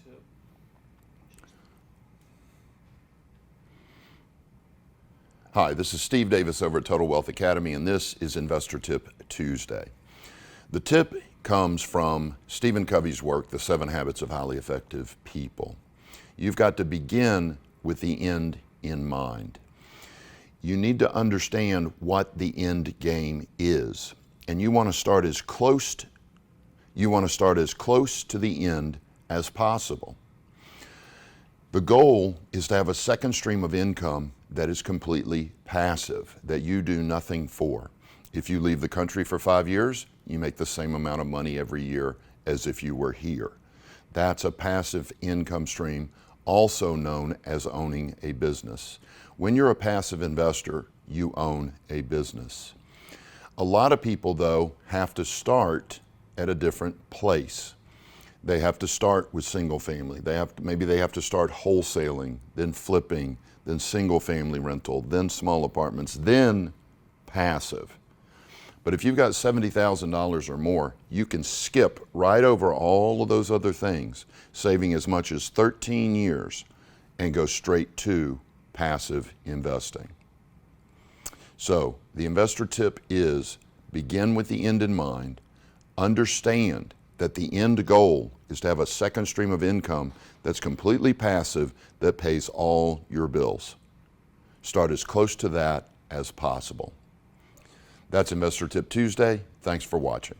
tip. Hi, this is Steve Davis over at Total Wealth Academy, and this is Investor Tip Tuesday. The tip comes from Stephen Covey's work, The 7 Habits of Highly Effective People. You've got to begin with the end in mind. You need to understand what the end game is, and you want to start as close to the end as possible. The goal is to have a second stream of income that is completely passive, that you do nothing for. If you leave the country for 5 years, you make the same amount of money every year as if you were here. That's a passive income stream, also known as owning a business. When you're a passive investor, you own a business. A lot of people, though, have to start at a different place. They have to start with single family. Maybe they have to start wholesaling, then flipping, then single family rental, then small apartments, then passive. But if you've got $70,000 or more, you can skip right over all of those other things, saving as much as 13 years, and go straight to passive investing. So the investor tip is begin with the end in mind. Understand that the end goal is to have a second stream of income that's completely passive that pays all your bills. Start as close to that as possible. That's Investor Tip Tuesday. Thanks for watching.